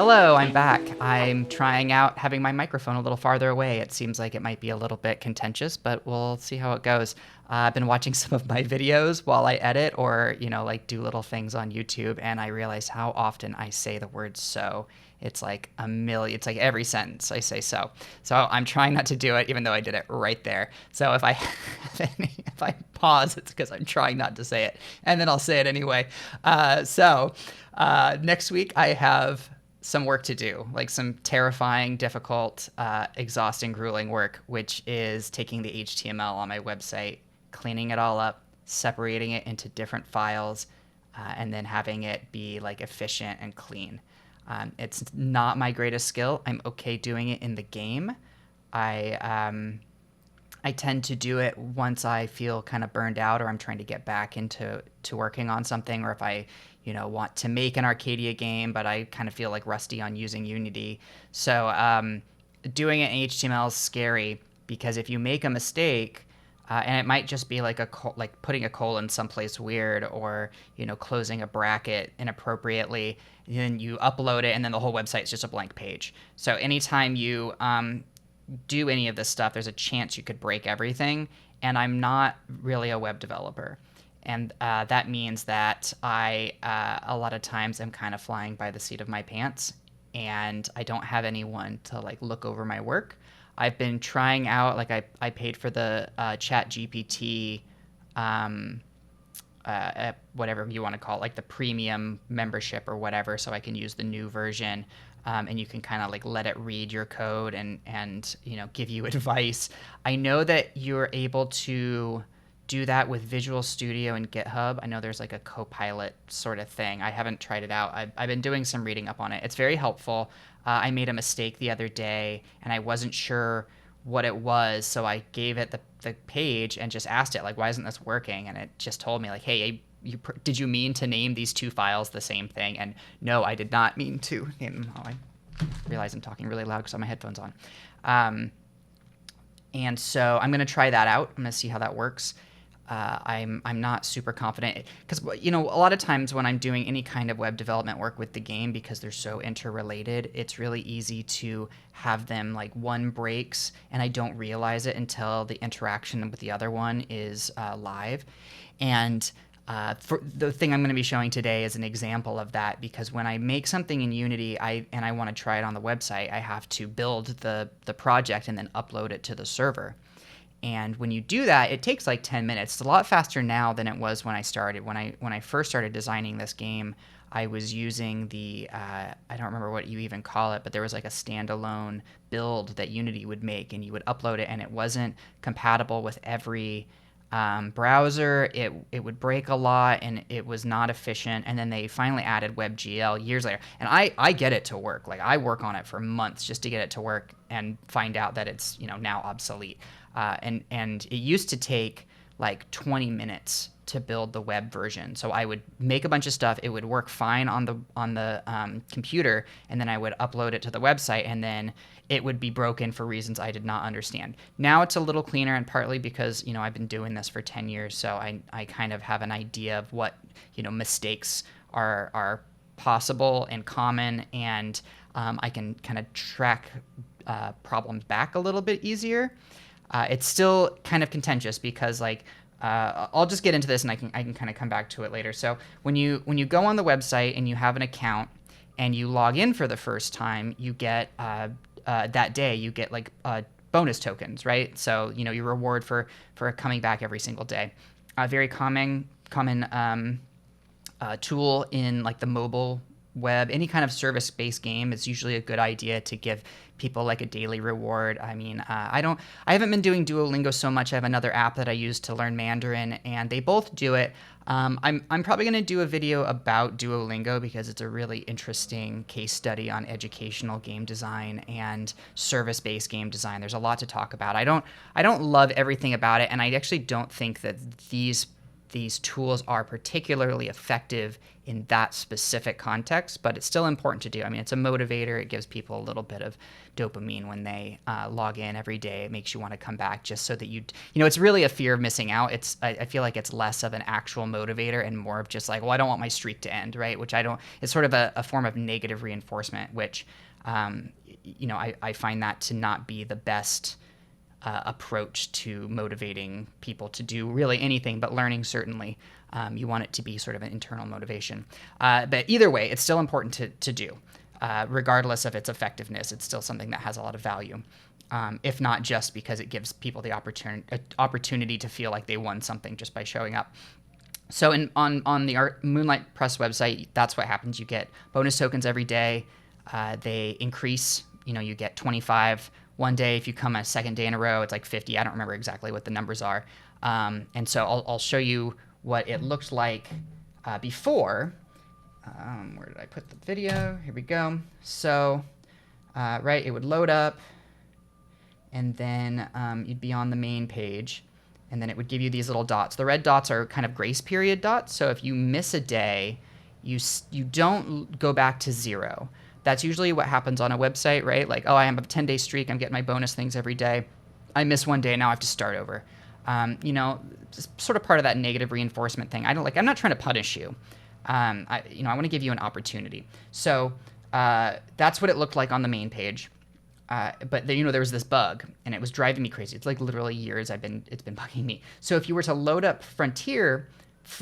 Hello, I'm back. I'm trying out having my microphone a little farther away. It seems like it might be a little bit contentious, but we'll see how it goes. I've been watching some of my videos while I edit or, like do little things on YouTube, and I realize how often I say the word so. It's like a million, it's like every sentence I say so. So I'm trying not to do it, even though I did it right there. So if I pause, it's because I'm trying not to say it, and then I'll say it anyway. Next week I have some work to do, like some terrifying, difficult, exhausting, grueling work, which is taking the HTML on my website, cleaning it all up, separating it into different files, and then having it be like efficient and clean. It's not my greatest skill. I'm okay doing it in the game. I tend to do it once I feel kind of burned out or I'm trying to get back into working on something, or if I want to make an Arcadia game, but I kind of feel like rusty on using Unity. So doing it in HTML is scary because if you make a mistake, and it might just be like like putting a colon someplace weird, or closing a bracket inappropriately, then you upload it and then the whole website is just a blank page. So anytime you do any of this stuff, there's a chance you could break everything. And I'm not really a web developer. And that means that I, a lot of times, am kind of flying by the seat of my pants, and I don't have anyone to like look over my work. I've been trying out, like I paid for the Chat GPT, whatever you want to call it, like the premium membership or whatever, so I can use the new version. And you can kind of like let it read your code and give you advice. I know that you're able to do that with Visual Studio and GitHub. I know there's like a Copilot sort of thing. I haven't tried it out. I've been doing some reading up on it. It's very helpful. I made a mistake the other day and I wasn't sure what it was, so I gave it the page and just asked it, like, why isn't this working? And it just told me, like, hey, did you mean to name these two files the same thing? And no, I did not mean to name them. Oh, I realize I'm talking really loud because I have my headphones on. And so I'm going to try that out. I'm going to see how that works. I'm not super confident because a lot of times when I'm doing any kind of web development work with the game, because they're so interrelated, it's really easy to have them like one breaks and I don't realize it until the interaction with the other one is live. And for the thing I'm going to be showing today is an example of that, because when I make something in Unity and I want to try it on the website, I have to build the project and then upload it to the server. And when you do that, it takes like 10 minutes. It's a lot faster now than it was when I started. When I first started designing this game, I was using the, I don't remember what you even call it, but there was like a standalone build that Unity would make, and you would upload it, and it wasn't compatible with every browser. It would break a lot, and it was not efficient. And then they finally added WebGL years later. And I get it to work. Like, I work on it for months just to get it to work and find out that it's now obsolete. And it used to take like 20 minutes to build the web version. So I would make a bunch of stuff. It would work fine on the computer, and then I would upload it to the website, and then it would be broken for reasons I did not understand. Now it's a little cleaner, and partly because I've been doing this for 10 years, so I kind of have an idea of what mistakes are possible and common, and I can kind of track problems back a little bit easier. It's still kind of contentious because I'll just get into this, and I can kind of come back to it later. So when you go on the website and you have an account and you log in for the first time, you get that day you get like bonus tokens, right? So you reward for coming back every single day. A very common tool in like the mobile web, any kind of service-based game, it's usually a good idea to give people like a daily reward. I mean, I haven't been doing Duolingo so much. I have another app that I use to learn Mandarin, and they both do it. I'm probably going to do a video about Duolingo because it's a really interesting case study on educational game design and service-based game design. There's a lot to talk about. I don't love everything about it, and I actually don't think that these these tools are particularly effective in that specific context, but it's still important to do. I mean, it's a motivator. It gives people a little bit of dopamine when they log in every day. It makes you want to come back just so that it's really a fear of missing out. I feel like it's less of an actual motivator and more of just like, well, I don't want my streak to end, right? Which I don't, it's sort of a form of negative reinforcement, which, I find that to not be the best approach to motivating people to do really anything, but learning certainly. You want it to be sort of an internal motivation. But either way, it's still important to do. Regardless of its effectiveness, it's still something that has a lot of value. If not just because it gives people the opportunity to feel like they won something just by showing up. So on the Moonlight Press website, that's what happens. You get bonus tokens every day. They increase. You get 25 one day. If you come a second day in a row, it's like 50. I don't remember exactly what the numbers are. And so I'll show you what it looked like before. Where did I put the video? Here we go. So, right, it would load up, and then you'd be on the main page, and then it would give you these little dots. The red dots are kind of grace period dots. So if you miss a day, you don't go back to 0. That's usually what happens on a website, right? Like, oh, I have a 10-day streak. I'm getting my bonus things every day. I miss one day. Now I have to start over. Just sort of part of that negative reinforcement thing. I'm not trying to punish you. I want to give you an opportunity. So that's what it looked like on the main page. But there was this bug, and it was driving me crazy. It's like literally years it's been bugging me. So if you were to load up Frontier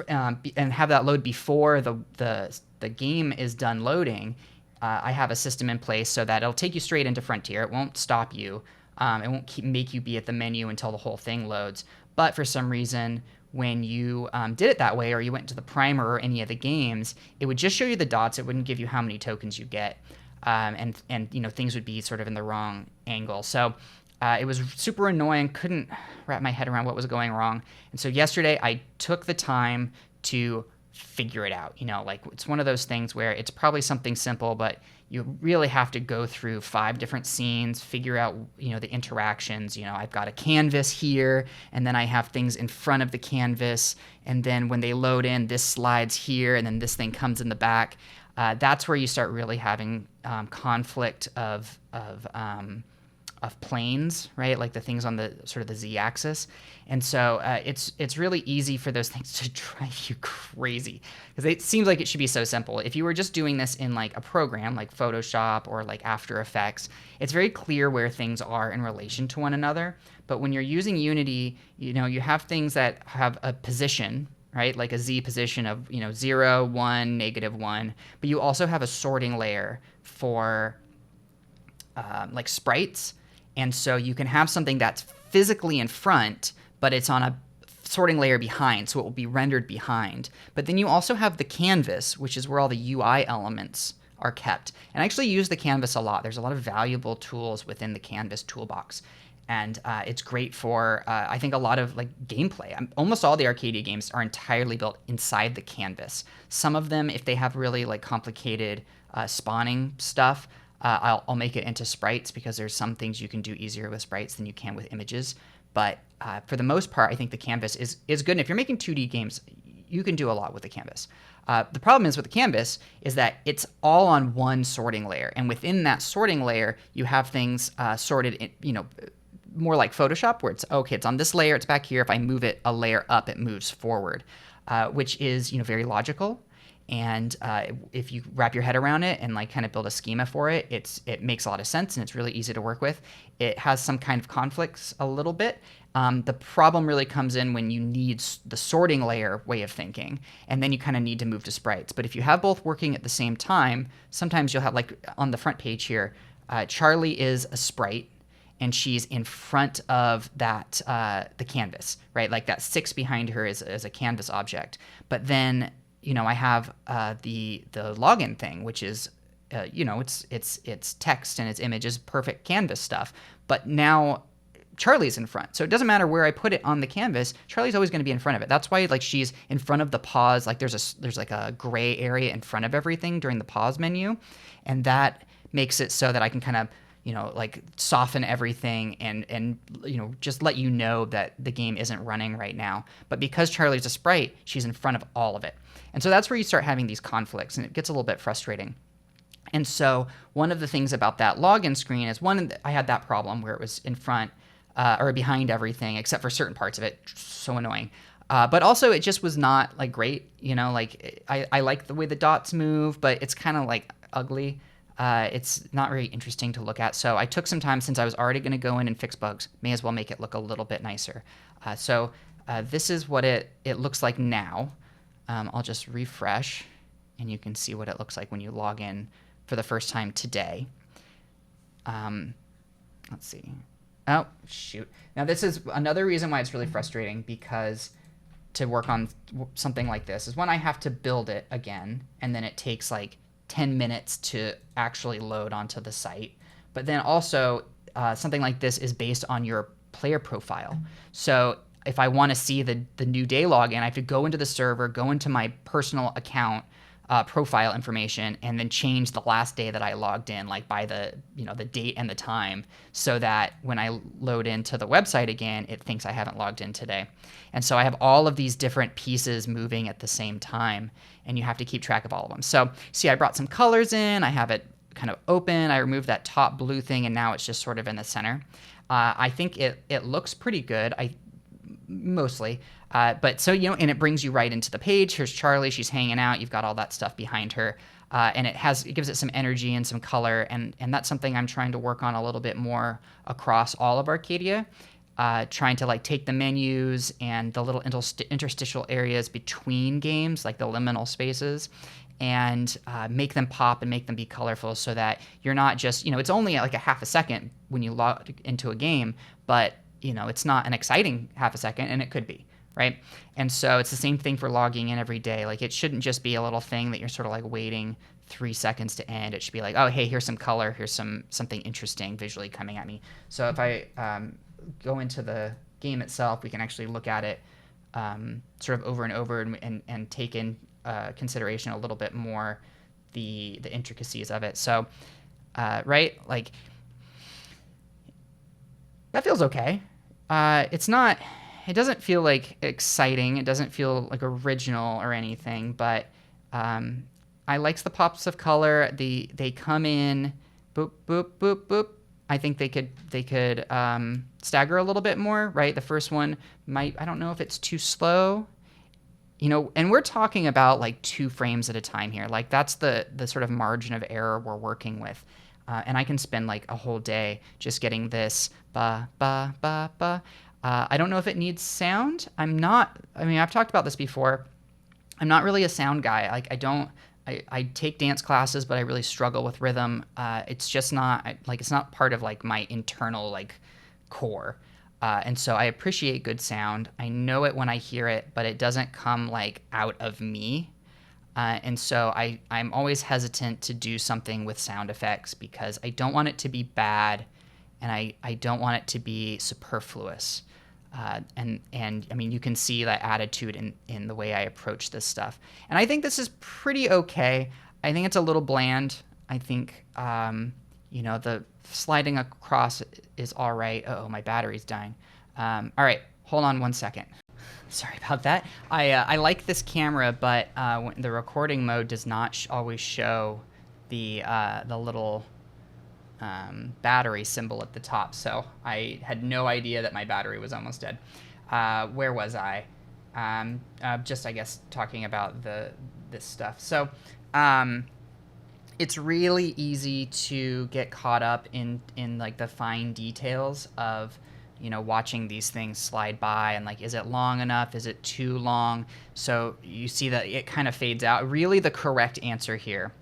and have that load before the game is done loading, I have a system in place so that it'll take you straight into Frontier. It won't stop you. It won't make you be at the menu until the whole thing loads. But for some reason, when you did it that way, or you went to the primer or any of the games, it would just show you the dots. It wouldn't give you how many tokens you get, and things would be sort of in the wrong angle. So it was super annoying. Couldn't wrap my head around what was going wrong. And so yesterday, I took the time to figure it out. It's one of those things where it's probably something simple, but you really have to go through 5 different scenes, figure out, the interactions. I've got a canvas here, and then I have things in front of the canvas, and then when they load in, this slides here, and then this thing comes in the back. That's where you start really having conflict of planes, right? Like the things on the sort of the z-axis. And so it's really easy for those things to drive you crazy, because it seems like it should be so simple. If you were just doing this in like a program like Photoshop or like After Effects, it's very clear where things are in relation to one another. But when you're using Unity, you have things that have a position, right? Like a Z position of, 0, 1, -1. But you also have a sorting layer for like sprites. And so you can have something that's physically in front, but it's on a sorting layer behind, so it will be rendered behind. But then you also have the canvas, which is where all the UI elements are kept. And I actually use the canvas a lot. There's a lot of valuable tools within the canvas toolbox. And it's great for, I think, a lot of like gameplay. Almost all the Arcadia games are entirely built inside the canvas. Some of them, if they have really like complicated spawning stuff, I'll make it into sprites, because there's some things you can do easier with sprites than you can with images. But for the most part, I think the canvas is good. And if you're making 2D games, you can do a lot with the canvas. The problem is with the canvas is that it's all on one sorting layer. And within that sorting layer, you have things sorted in, more like Photoshop, where it's on this layer, it's back here. If I move it a layer up, it moves forward, which is, very logical. And if you wrap your head around it and like kind of build a schema for it, it makes a lot of sense, and it's really easy to work with. It has some kind of conflicts a little bit. The problem really comes in when you need the sorting layer way of thinking, and then you kind of need to move to sprites. But if you have both working at the same time, sometimes you'll have, like on the front page here, Charlie is a sprite, and she's in front of that the canvas, right? Like that 6 behind her is a canvas object. But then I have the login thing, which is, it's text and it's images, perfect canvas stuff. But now Charlie's in front, so it doesn't matter where I put it on the canvas. Charlie's always going to be in front of it. That's why like she's in front of the pause. Like there's like a gray area in front of everything during the pause menu, and that makes it so that I can kind of like soften everything and just let you know that the game isn't running right now. But because Charlie's a sprite, she's in front of all of it. And so that's where you start having these conflicts, and it gets a little bit frustrating. And so one of the things about that login screen is, I had that problem where it was in front or behind everything except for certain parts of it. So annoying. But also it just was not like great, like I like the way the dots move, but it's kind of like ugly. It's not very interesting to look at. So I took some time, since I was already going to go in and fix bugs, may as well make it look a little bit nicer. So this is what it looks like now. I'll just refresh, and you can see what it looks like when you log in for the first time today. Let's see. Oh, shoot. Now, this is another reason why it's really frustrating, because to work on something like this is when I have to build it again, and then it takes like 10 minutes to actually load onto the site. But then also, something like this is based on your player profile. So if I want to see the new day login, I have to go into the server, go into my personal account profile information, and then change the last day that I logged in, like by the the date and the time, so that when I load into the website again, it thinks I haven't logged in today. And so I have all of these different pieces moving at the same time, and you have to keep track of all of them. So see, I brought some colors in. I have it kind of open. I removed that top blue thing, and now it's just sort of in the center. I think it looks pretty good. Mostly. But so, and it brings you right into the page. Here's Charlie. She's hanging out. You've got all that stuff behind her. And it gives it some energy and some color. And that's something I'm trying to work on a little bit more across all of Arcadia. Trying to like take the menus and the little interstitial areas between games, like the liminal spaces, and make them pop and make them be colorful, so that you're not just, it's only like a half a second when you log into a game, but it's not an exciting half a second, and it could be, right? And so it's the same thing for logging in every day. Like, it shouldn't just be a little thing that you're sort of like waiting 3 seconds to end. It should be like, oh, hey, here's some color, here's something interesting visually coming at me. So if I go into the game itself, we can actually look at it sort of over and over, and take in consideration a little bit more the intricacies of it. So, right, like, that feels okay. It doesn't feel like exciting. It doesn't feel like original or anything, but I likes the pops of color. They come in, boop, boop, boop, boop. I think they could stagger a little bit more, right? The first one I don't know if it's too slow, and we're talking about like 2 frames at a time here. Like, that's the sort of margin of error we're working with. And I can spend like a whole day just getting this ba, ba, ba, ba. I don't know if it needs sound. I've talked about this before. I'm not really a sound guy. Like, I take dance classes, but I really struggle with rhythm. It's just not, it's not part of like my internal like core. And so I appreciate good sound. I know it when I hear it, but it doesn't come like out of me. And so I'm always hesitant to do something with sound effects, because I don't want it to be bad, and I don't want it to be superfluous. And I mean, you can see that attitude in the way I approach this stuff. And I think this is pretty okay. I think it's a little bland. I think, the sliding across is all right. Uh-oh, my battery's dying. All right, hold on 1 second. Sorry about that. I like this camera, but the recording mode does not always show the little battery symbol at the top. So I had no idea that my battery was almost dead. Where was I? Just, I guess, talking about this stuff. So it's really easy to get caught up in like the fine details of watching these things slide by, and like, is it long enough? Is it too long? So you see that it kind of fades out. Really, the correct answer here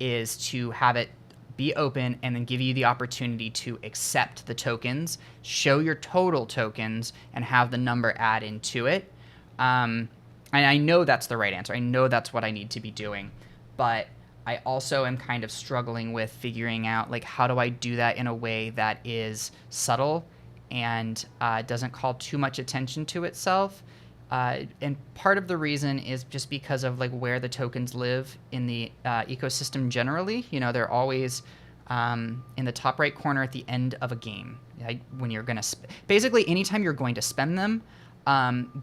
is to have it be open and then give you the opportunity to accept the tokens, show your total tokens, and have the number add into it. And I know that's the right answer. I know that's what I need to be doing, but I also am kind of struggling with figuring out, like, how do I do that in a way that is subtle and doesn't call too much attention to itself. And part of the reason is just because of like where the tokens live in the ecosystem generally. They're always in the top right corner at the end of a game. When you're going to basically anytime you're going to spend them,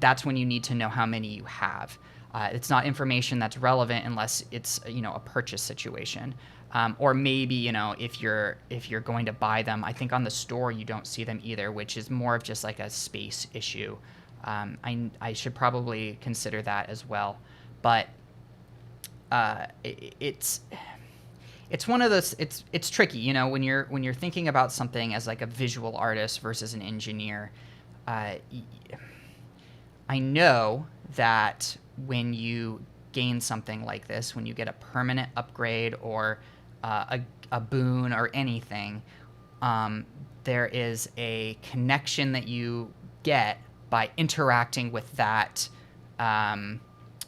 that's when you need to know how many you have. It's not information that's relevant unless it's a purchase situation, or maybe if you're going to buy them. I think on the store you don't see them either, which is more of just like a space issue. I should probably consider that as well, but it's one of those. It's tricky, when you're thinking about something as like a visual artist versus an engineer. I know that when you gain something like this, when you get a permanent upgrade or a boon or anything, there is a connection that you get by interacting with that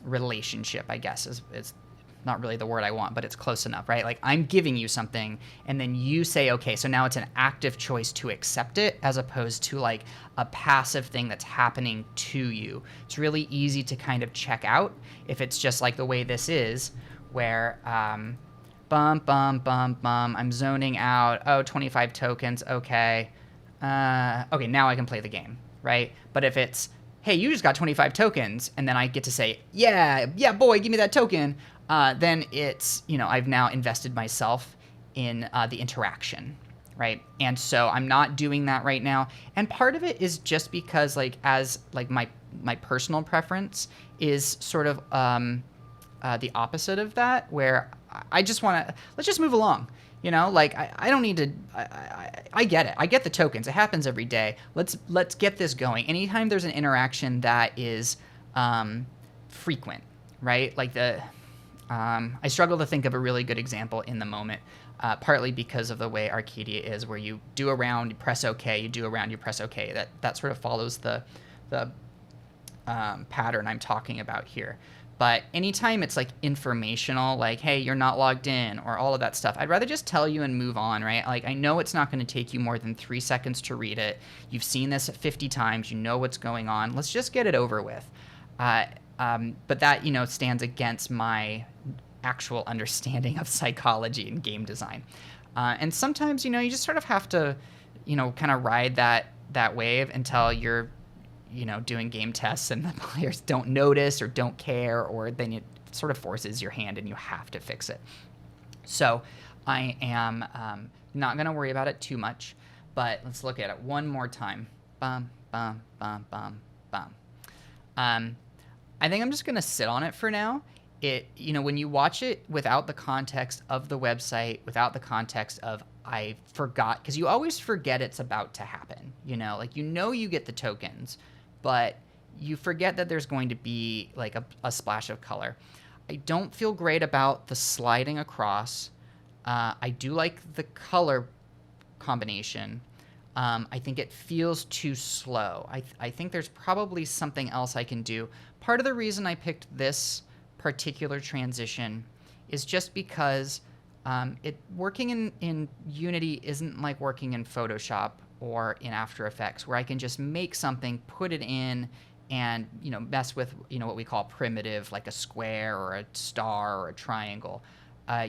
relationship, I guess is not really the word I want, but it's close enough, right? Like I'm giving you something and then you say, okay, so now it's an active choice to accept it as opposed to like a passive thing that's happening to you. It's really easy to kind of check out if it's just like the way this is, where I'm zoning out. Oh, 25 tokens. Okay. Okay, now I can play the game, right? But if it's, hey, you just got 25 tokens, and then I get to say, yeah, boy, give me that token, then it's, I've now invested myself in the interaction, right? And so I'm not doing that right now. And part of it is just because, my personal preference is sort of the opposite of that, where I just want to, let's just move along. I don't need to, I get it. I get the tokens. It happens every day. Let's get this going. Anytime there's an interaction that is frequent, right? Like I struggle to think of a really good example in the moment, partly because of the way Arcadia is, where you do a round, you press OK, you do a round, you press OK. That sort of follows the pattern I'm talking about here. But anytime it's like informational, like, hey, you're not logged in, or all of that stuff, I'd rather just tell you and move on, right? Like, I know it's not going to take you more than 3 seconds to read it. You've seen this 50 times. You know what's going on. Let's just get it over with. But that, stands against my actual understanding of psychology and game design. And sometimes, you just sort of have to, kind of ride that wave until you're doing game tests and the players don't notice or don't care, or then it sort of forces your hand and you have to fix it. So I am not going to worry about it too much, but let's look at it one more time. Bum, bum, bum, bum, bum. I think I'm just going to sit on it for now. When you watch it without the context of the website, without the context of I forgot, because you always forget it's about to happen, you get the tokens, but you forget that there's going to be like a splash of color. I don't feel great about the sliding across. I do like the color combination. I think it feels too slow. I think there's probably something else I can do. Part of the reason I picked this particular transition is just because working in Unity isn't like working in Photoshop or in After Effects, where I can just make something, put it in, and mess with what we call primitive, like a square or a star or a triangle.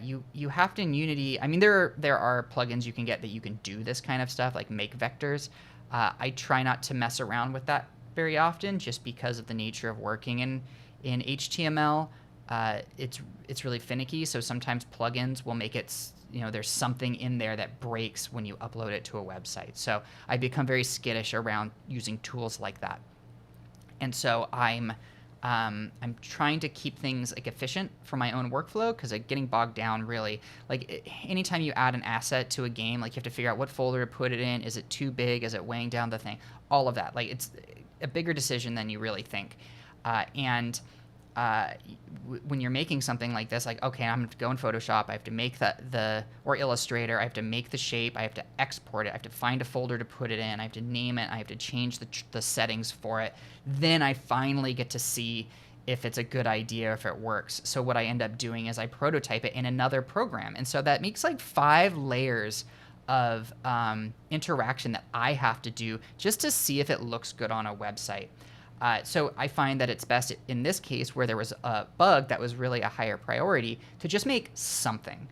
You have to in Unity. I mean, there are plugins you can get that you can do this kind of stuff, like make vectors. I try not to mess around with that very often, just because of the nature of working in HTML. It's really finicky, so sometimes plugins will make it, there's something in there that breaks when you upload it to a website. So I become very skittish around using tools like that. And so I'm trying to keep things like efficient for my own workflow, because getting bogged down really, like anytime you add an asset to a game, like you have to figure out what folder to put it in. Is it too big? Is it weighing down the thing? All of that. Like it's a bigger decision than you really think. When you're making something like this, like, okay, I'm going to go in Photoshop, I have to make or Illustrator, I have to make the shape, I have to export it, I have to find a folder to put it in, I have to name it, I have to change the settings for it. Then I finally get to see if it's a good idea, if it works. So what I end up doing is I prototype it in another program. And so that makes like 5 layers of interaction that I have to do just to see if it looks good on a website. So I find that it's best in this case, where there was a bug that was really a higher priority, to just make something.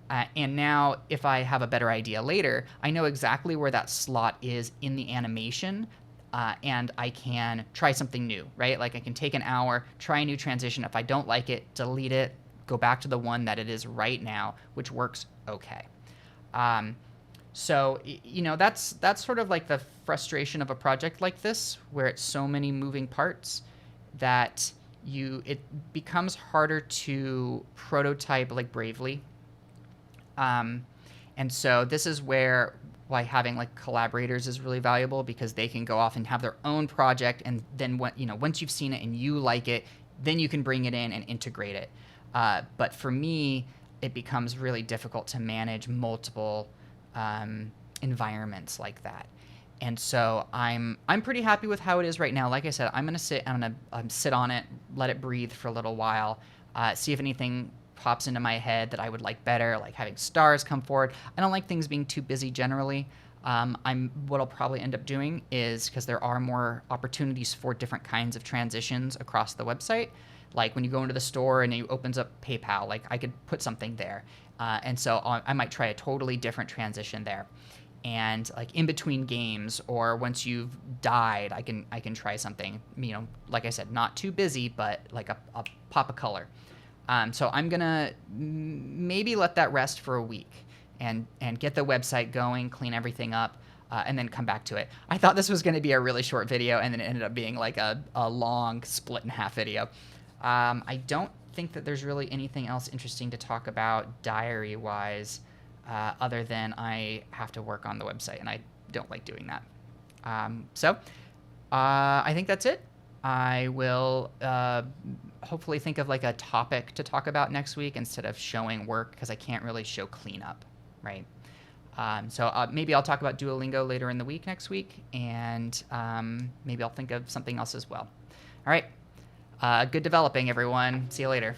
And now if I have a better idea later, I know exactly where that slot is in the animation, and I can try something new, right? Like I can take an hour, try a new transition. If I don't like it, delete it, go back to the one that it is right now, which works okay. So you know, that's sort of like the frustration of a project like this, where it's so many moving parts that it becomes harder to prototype like bravely. And so this is why having like collaborators is really valuable, because they can go off and have their own project, and then once you've seen it and you like it, then you can bring it in and integrate it. But for me, it becomes really difficult to manage multiple environments like that. And so I'm pretty happy with how it is right now. Like I said, I'm gonna sit on it, let it breathe for a little while, see if anything pops into my head that I would like better, like having stars come forward. I don't like things being too busy generally. What I'll probably end up doing is, because there are more opportunities for different kinds of transitions across the website, like when you go into the store and it opens up PayPal, like I could put something there. And so I might try a totally different transition there. And like in between games, or once you've died, I can try something, like I said, not too busy, but like a pop of color. So I'm gonna maybe let that rest for a week and get the website going, clean everything up, and then come back to it. I thought this was gonna be a really short video, and then it ended up being like a long split in half video. I don't think that there's really anything else interesting to talk about diary-wise, other than I have to work on the website, and I don't like doing that. So I think that's it. I will hopefully think of like a topic to talk about next week instead of showing work, because I can't really show cleanup, right? So maybe I'll talk about Duolingo later in the week next week, and maybe I'll think of something else as well. All right. Good developing, everyone. See you later.